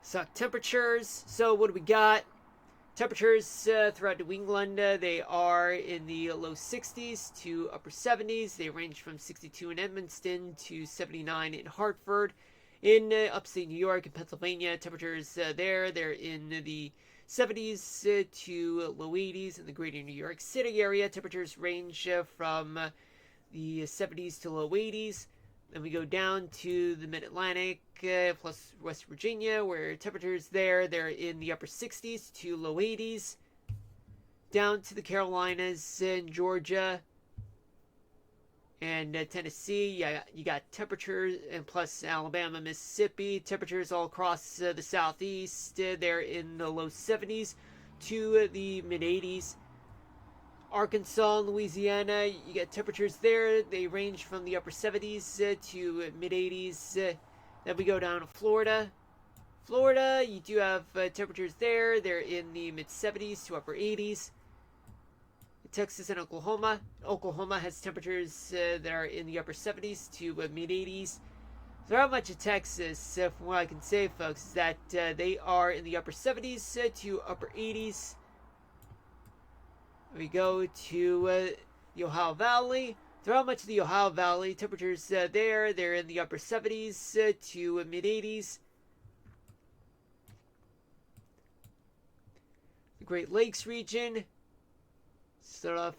Suck temperatures. So what do we got? Temperatures throughout New England, they are in the low 60s to upper 70s. They range from 62 in Edmonston to 79 in Hartford. In upstate New York and Pennsylvania, temperatures they're in the 70s to low 80s. In the greater New York City area, temperatures range from the 70s to low 80s. Then we go down to the Mid-Atlantic plus West Virginia, where temperatures they're in the upper 60s to low 80s. Down to the Carolinas and Georgia and Tennessee, you got temperatures, and plus Alabama, Mississippi, temperatures all across the southeast. They're in the low 70s to the mid 80s. Arkansas and Louisiana, you get temperatures there. They range from the upper 70s to mid 80s. Then we go down to Florida. Florida, you do have temperatures there. They're in the mid 70s to upper 80s. Texas and Oklahoma. Oklahoma has temperatures that are in the upper 70s to mid 80s. Throughout much of Texas, from what I can say, folks, is that they are in the upper 70s to upper 80s. We go to the Ohio Valley. Throughout much of the Ohio Valley, temperatures they're in the upper 70s to mid 80s. The Great Lakes region. Start off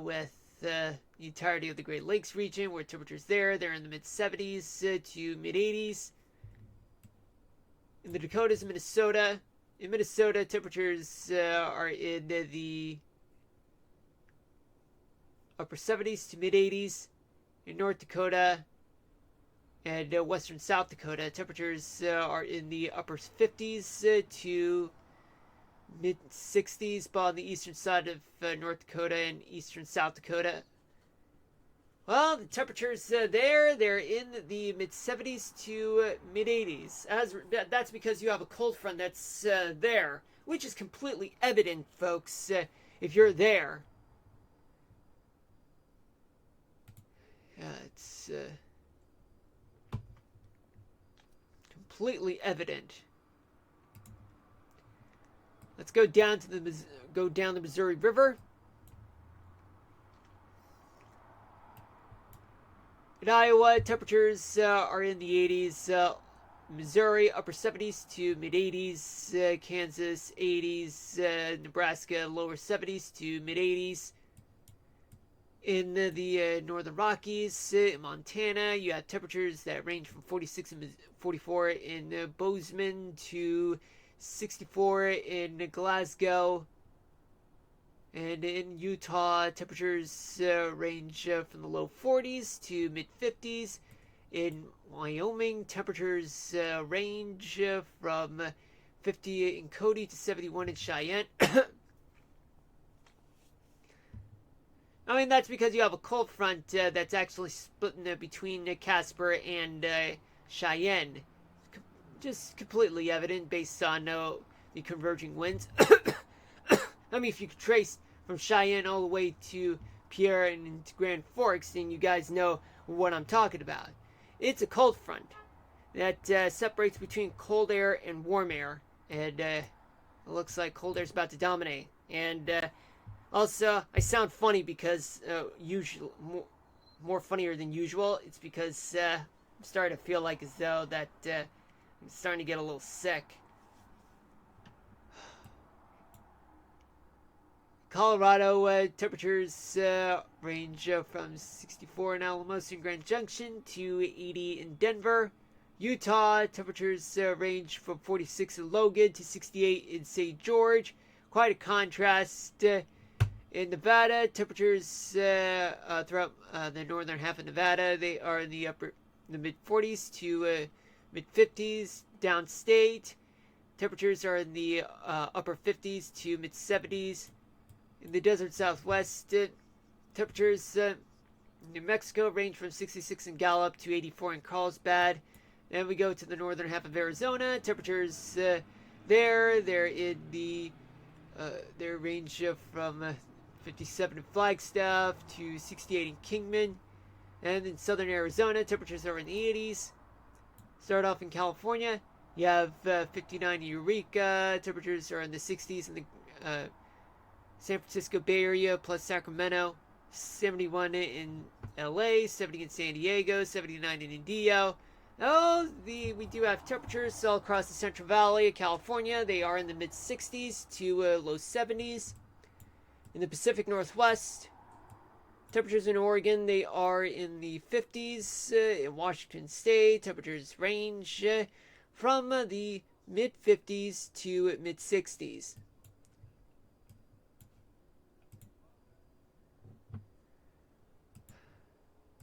with the entirety of the Great Lakes region, where temperatures they're in the mid 70s to mid 80s. In the Dakotas and Minnesota. In Minnesota, temperatures are in the upper 70s to mid 80s. In North Dakota and western South Dakota, temperatures are in the upper 50s to mid 60s, but on the eastern side of North Dakota and eastern South Dakota, well, the temperatures they're in the mid 70s to mid 80s. That's because you have a cold front that's there, which is completely evident, folks, if you're there. It's completely evident. Let's go down to the Missouri River. In Iowa, temperatures are in the 80s. Missouri, upper 70s to mid 80s. Kansas, 80s. Nebraska, lower 70s to mid 80s. In the northern Rockies, in Montana, you have temperatures that range from 46 and 44 in Bozeman to 64 in Glasgow. And in Utah, temperatures range from the low 40s to mid 50s. In Wyoming, temperatures range from 50 in Cody to 71 in Cheyenne. I mean, that's because you have a cold front that's actually splitting between Casper and Cheyenne. Just completely evident based on the converging winds. I mean, if you could trace from Cheyenne all the way to Pierre and to Grand Forks, then you guys know what I'm talking about. It's a cold front that separates between cold air and warm air. And it looks like cold air's about to dominate. And also, I sound funny because more funnier than usual. It's because I'm starting to feel like as though that I'm starting to get a little sick. Colorado temperatures range from 64 in Alamosa and Grand Junction to 80 in Denver. Utah temperatures range from 46 in Logan to 68 in St. George. Quite a contrast. In Nevada, temperatures throughout the northern half of Nevada, they are in the mid 40s to mid 50s. Downstate, temperatures are in the upper 50s to mid 70s. In the desert southwest, temperatures in New Mexico range from 66 in Gallup to 84 in Carlsbad. Then we go to the northern half of Arizona. Temperatures they're in the their range from 57 in Flagstaff to 68 in Kingman. And in southern Arizona, temperatures are in the 80s. Start off in California. You have 59 in Eureka. Temperatures are in the 60s in the San Francisco Bay Area plus Sacramento. 71 in LA, 70 in San Diego, 79 in Indio. We do have temperatures all across the Central Valley of California. They are in the mid 60s to low 70s. In the Pacific Northwest, temperatures in Oregon, they are in the 50s. In Washington State, temperatures range from the mid 50s to mid 60s.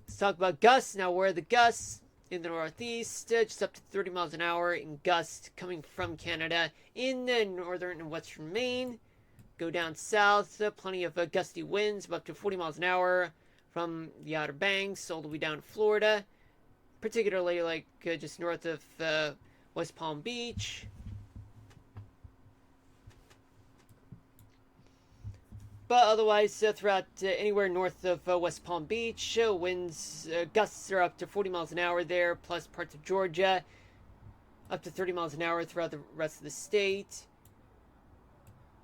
Let's talk about gusts. Now, where are the gusts? In the northeast, just up to 30 miles an hour in gusts coming from Canada in northern and western Maine. Go down south, plenty of gusty winds of up to 40 miles an hour from the Outer Banks all the way down to Florida, particularly like just north of West Palm Beach. But otherwise, throughout anywhere north of West Palm Beach, winds, gusts are up to 40 miles an hour there, plus parts of Georgia, up to 30 miles an hour throughout the rest of the state.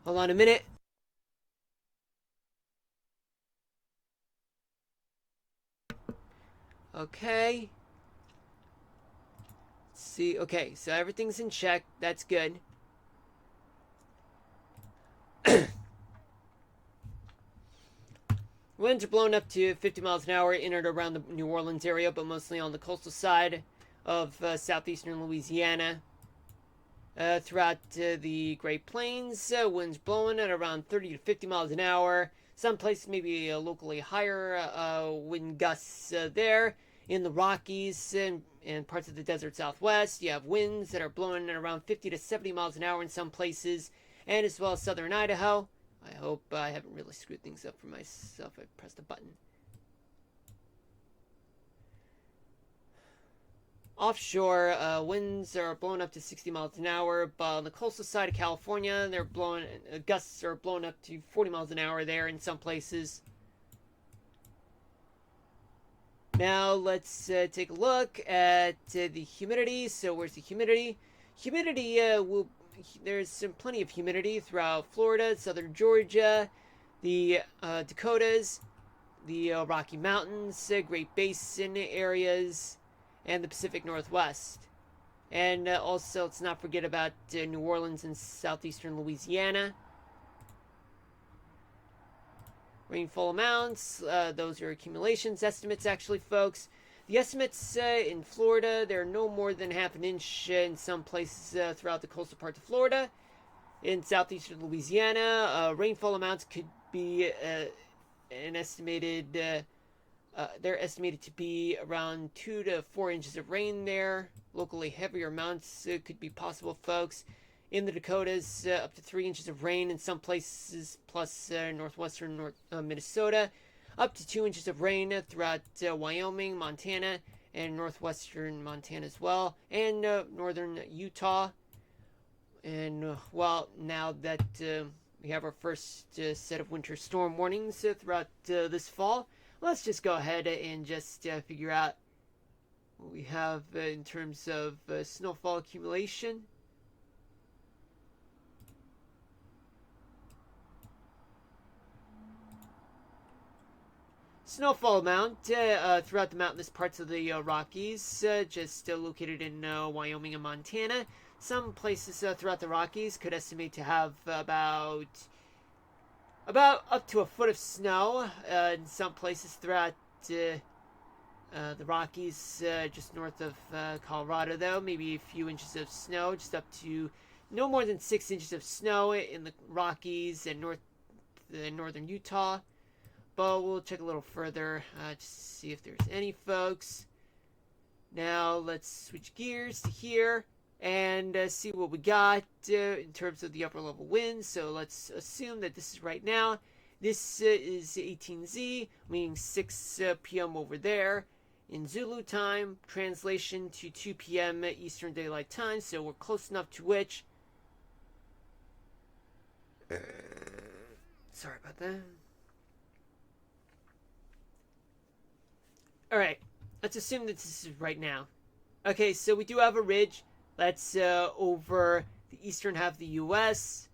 Hold on a minute. Okay. Let's see. Okay, so everything's in check. That's good. Winds are blowing up to 50 miles an hour in and around the New Orleans area, but mostly on the coastal side of southeastern Louisiana. Throughout the Great Plains, winds blowing at around 30 to 50 miles an hour. Some places maybe locally higher wind gusts there. In the Rockies and parts of the desert southwest, you have winds that are blowing at around 50 to 70 miles an hour in some places, and as well as southern Idaho. I hope I haven't really screwed things up for myself. I pressed a button. Offshore, winds are blowing up to 60 miles an hour, but on the coastal side of California, they're blowing gusts are blowing up to 40 miles an hour there in some places. Now let's take a look at the humidity. So where's the humidity? Humidity there's plenty of humidity throughout Florida, southern Georgia, the Dakotas, the Rocky Mountains, Great Basin areas, and the Pacific Northwest. And also, let's not forget about New Orleans and southeastern Louisiana. Rainfall amounts, those are accumulations, estimates actually, folks. The estimates in Florida, they're no more than half an inch in some places throughout the coastal parts of Florida. In southeastern Louisiana, rainfall amounts could be an estimated, they're estimated to be around 2 to 4 inches of rain there. Locally heavier amounts could be possible, folks. In the Dakotas, up to 3 inches of rain in some places, plus northwestern Minnesota. Up to 2 inches of rain throughout Wyoming, Montana, and northwestern Montana as well, and northern Utah. And, well, now that we have our first set of winter storm warnings throughout this fall, let's just go ahead and just figure out what we have in terms of snowfall accumulation. Snowfall amount throughout the mountainous parts of the Rockies, just located in Wyoming and Montana. Some places throughout the Rockies could estimate to have about up to a foot of snow. In some places throughout the Rockies, just north of Colorado, though, maybe a few inches of snow, just up to no more than 6 inches of snow in the Rockies and northern Utah. But we'll check a little further just to see if there's any, folks. Now let's switch gears to here and see what we got in terms of the upper level winds. So let's assume that this is right now. This is 18Z, meaning 6 p.m. over there in Zulu time. Translation to 2 p.m. Eastern Daylight Time. So we're close enough to which. Sorry about that. Alright, let's assume that this is right now. Okay, so we do have a ridge That's over the eastern half of the U.S.,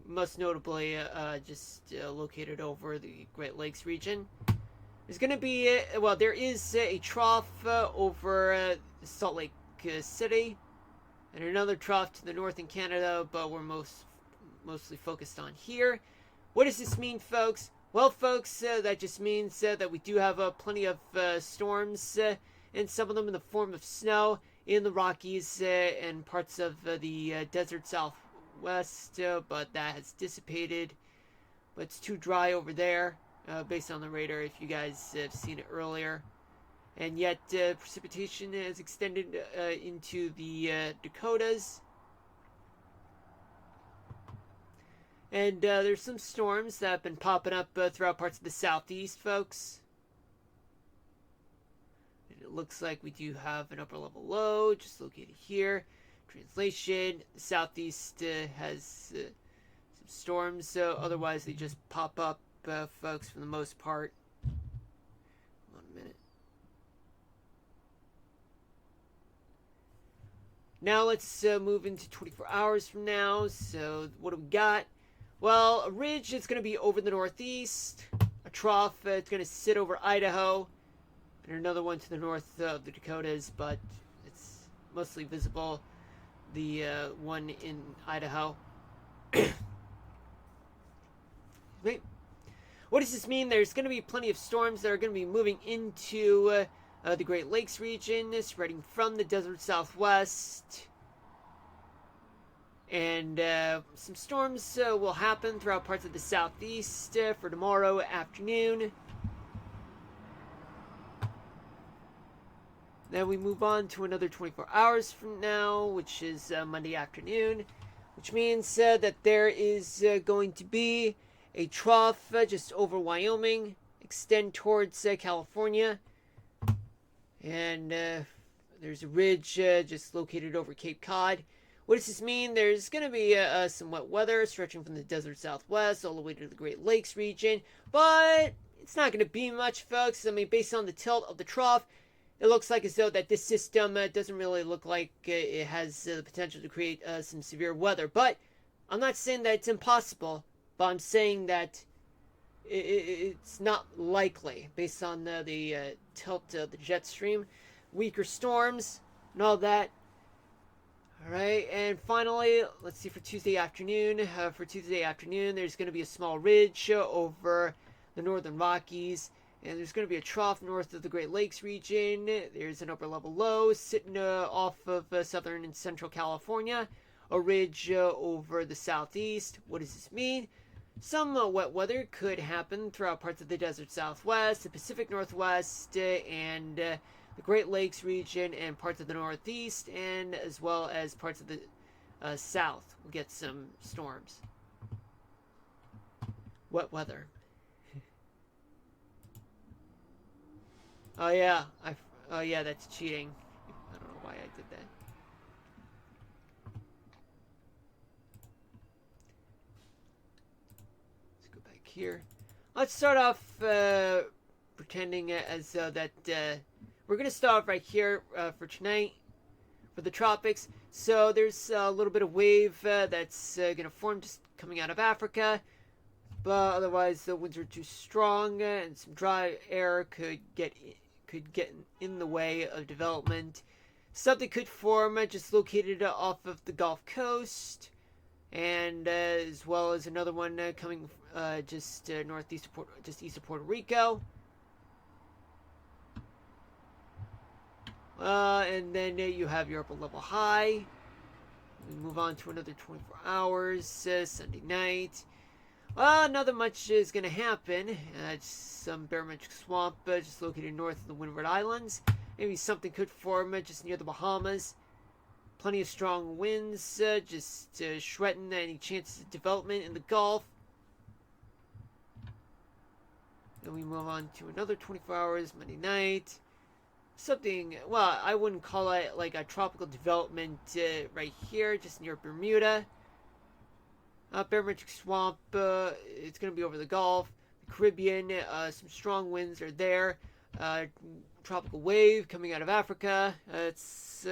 most notably just located over the Great Lakes region. There's going to be, there is a trough over Salt Lake City, and another trough to the north in Canada, but we're mostly focused on here. What does this mean, folks? Well, folks, that just means that we do have plenty of storms, and some of them in the form of snow in the Rockies and parts of the desert southwest, but that has dissipated. But it's too dry over there, based on the radar, if you guys have seen it earlier. And yet, precipitation has extended into the Dakotas. And there's some storms that have been popping up throughout parts of the southeast, folks. And it looks like we do have an upper level low just located here. Translation: the southeast has some storms, otherwise they just pop up, folks, for the most part. Hold on a minute. Now let's move into 24 hours from now. So what do we got? Well, a ridge is going to be over the northeast. A trough, it's going to sit over Idaho. And another one to the north of the Dakotas, but it's mostly visible. The one in Idaho. Wait. What does this mean? There's going to be plenty of storms that are going to be moving into the Great Lakes region, spreading from the desert southwest. And some storms will happen throughout parts of the southeast for tomorrow afternoon. Then we move on to another 24 hours from now, which is Monday afternoon, which means that there is going to be a trough just over Wyoming, extend towards California, and there's a ridge just located over Cape Cod. What does this mean? There's going to be some wet weather stretching from the desert southwest all the way to the Great Lakes region, but it's not going to be much, folks. I mean, based on the tilt of the trough, it looks like as though that this system doesn't really look like it has the potential to create some severe weather. But I'm not saying that it's impossible, but I'm saying that it's not likely based on the tilt of the jet stream, weaker storms, and all that. Alright, and finally, let's see for Tuesday afternoon. There's going to be a small ridge over the northern Rockies, and there's going to be a trough north of the Great Lakes region. There's an upper level low sitting off of southern and central California, a ridge over the southeast. What does this mean? Some wet weather could happen throughout parts of the desert southwest, the Pacific Northwest, and the Great Lakes region, and parts of the northeast, and as well as parts of the south. We'll get some storms. Wet weather. Oh yeah, that's cheating. I don't know why I did that. Let's go back here. Let's start off pretending as though that we're going to start off right here for tonight for the tropics. So there's a little bit of wave that's going to form just coming out of Africa. But otherwise the winds are too strong and some dry air could get in the way of development. Something could form just located off of the Gulf Coast. And as well as another one coming just northeast of east of Puerto Rico. And then you have your upper level high. We move on to another 24 hours, Sunday night. Well, nothing much is going to happen. Some barometric swamp just located north of the Windward Islands. Maybe something could form just near the Bahamas. Plenty of strong winds, just shredding any chances of development in the Gulf. Then we move on to another 24 hours, Monday night. Something, well, I wouldn't call it like a tropical development right here, just near Bermuda. Barometric swamp, it's going to be over the Gulf, the Caribbean, some strong winds are there. Tropical wave coming out of Africa. It's